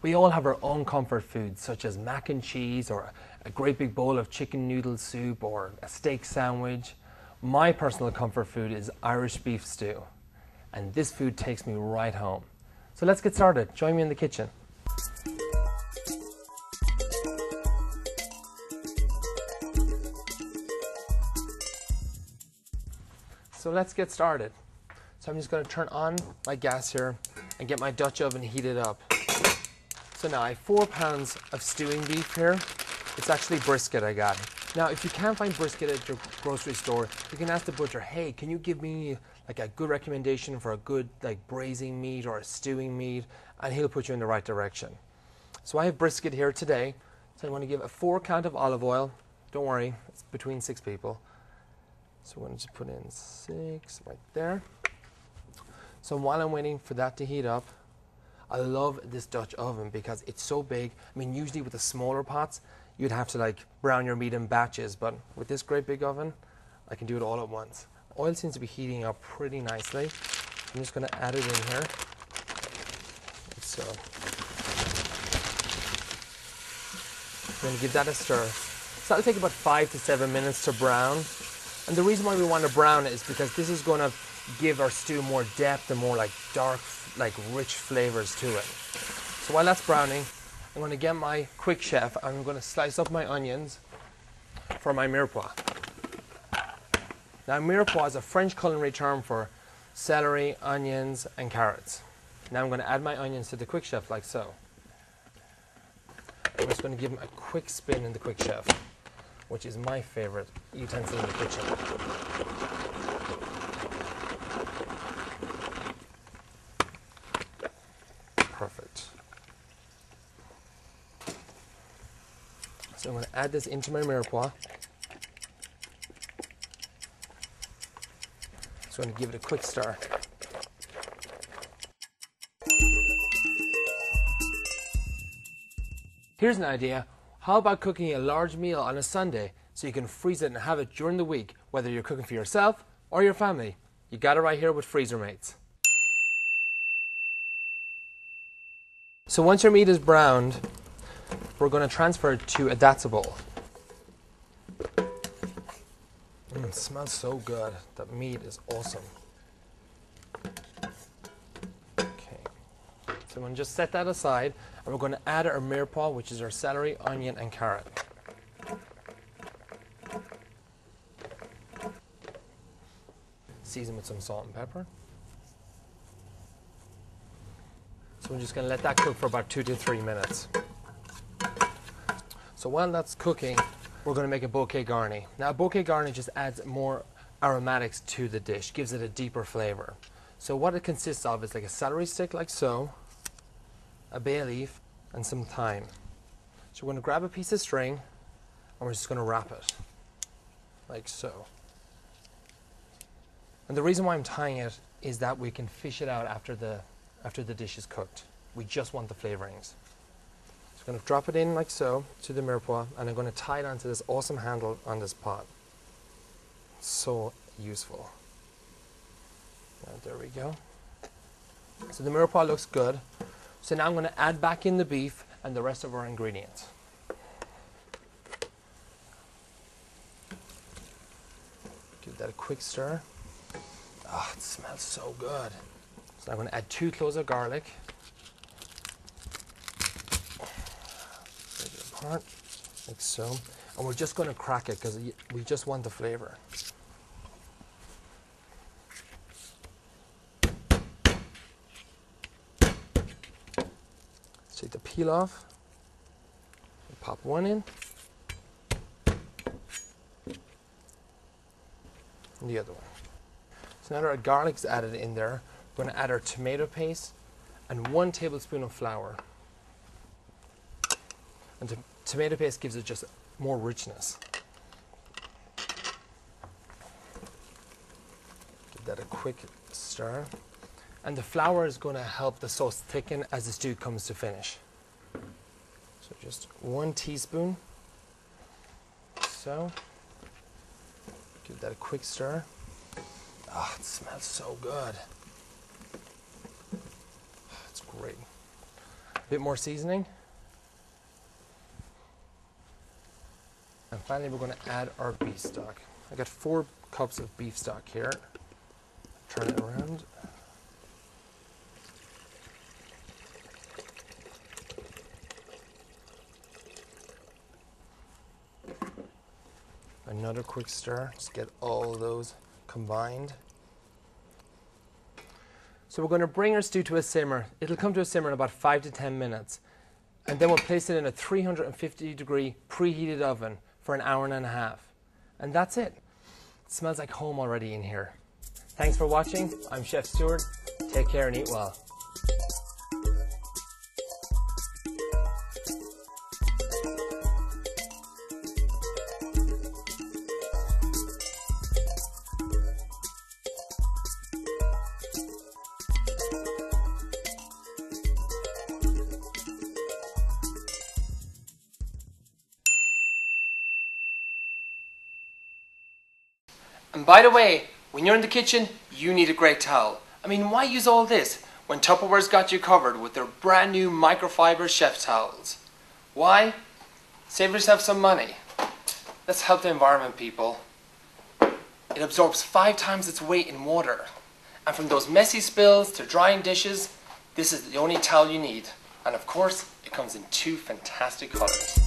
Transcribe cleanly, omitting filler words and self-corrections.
We all have our own comfort foods, such as mac and cheese, or a great big bowl of chicken noodle soup, or a steak sandwich. My personal comfort food is Irish beef stew, and this food takes me right home. So let's get started. Join me in the kitchen. So let's get started. So I'm just going to turn on my gas here and get my Dutch oven heated up. So now I have 4 pounds of stewing beef here. It's actually brisket I got. Now if you can't find brisket at your grocery store, you can ask the butcher, hey, can you give me like a good recommendation for a good like braising meat or a stewing meat? And he'll put you in the right direction. So I have brisket here today. So I want to give a 4 count of olive oil. Don't worry, it's between 6 people. So I'm going to just put in 6 right there. So while I'm waiting for that to heat up, I love this Dutch oven because it's so big. I mean, usually with the smaller pots, you'd have to like brown your meat in batches, but with this great big oven, I can do it all at once. Oil seems to be heating up pretty nicely. I'm just going to add it in here. So I'm going to give that a stir. So that'll take about 5 to 7 minutes to brown. And the reason why we want to brown it is because this is going to give our stew more depth and more like dark, like rich flavors to it. So while that's browning, I'm going to get my quick chef. I'm going to slice up my onions for my mirepoix. Now mirepoix is a French culinary term for celery, onions and carrots. Now I'm going to add my onions to the quick chef like so. I'm just going to give them a quick spin in the quick chef, which is my favorite utensil in the kitchen. Perfect. So I'm going to add this into my mirepoix. So I'm going to give it a quick stir. Here's an idea. How about cooking a large meal on a Sunday so you can freeze it and have it during the week, whether you're cooking for yourself or your family? You got it right here with Freezer Mates. So once your meat is browned, we're going to transfer it to a Datsa bowl. It smells so good. That meat is awesome. Okay. So I'm going to just set that aside, and we're going to add our mirepoix, which is our celery, onion, and carrot. Season with some salt and pepper. So we're just going to let that cook for about 2 to 3 minutes. So while that's cooking, we're going to make a bouquet garni. Now a bouquet garni just adds more aromatics to the dish, gives it a deeper flavor. So what it consists of is like a celery stick like so, a bay leaf, and some thyme. So we're going to grab a piece of string and we're just going to wrap it like so. And the reason why I'm tying it is that we can fish it out after the dish is cooked. We just want the flavorings. So I'm going to drop it in like so to the mirepoix, and I'm going to tie it onto this awesome handle on this pot. So useful. And there we go. So the mirepoix looks good. So now I'm going to add back in the beef and the rest of our ingredients. Give that a quick stir. Oh, it smells so good. So I'm going to add 2 cloves of garlic. Take it apart, like so. And we're just going to crack it because we just want the flavor. Take the peel off, and pop one in, and the other one. So now that our garlic's added in there, we're going to add our tomato paste and 1 tablespoon of flour. And the tomato paste gives it just more richness. Give that a quick stir. And the flour is going to help the sauce thicken as the stew comes to finish. So just 1 teaspoon. So, give that a quick stir. Oh, it smells so good. It's great. A bit more seasoning. And finally we're going to add our beef stock. I got 4 cups of beef stock here. Turn it around. Another quick stir, just get all of those combined. So we're going to bring our stew to a simmer. It'll come to a simmer in about 5 to 10 minutes. And then we'll place it in a 350 degree preheated oven for an hour and a half. And that's it. It smells like home already in here. Thanks for watching. I'm Chef Stuart. Take care and eat well. And by the way, when you're in the kitchen, you need a great towel. I mean, why use all this when Tupperware's got you covered with their brand new microfiber chef towels? Why? Save yourself some money. Let's help the environment, people. It absorbs 5 times its weight in water. And from those messy spills to drying dishes, this is the only towel you need. And of course, it comes in 2 fantastic colors.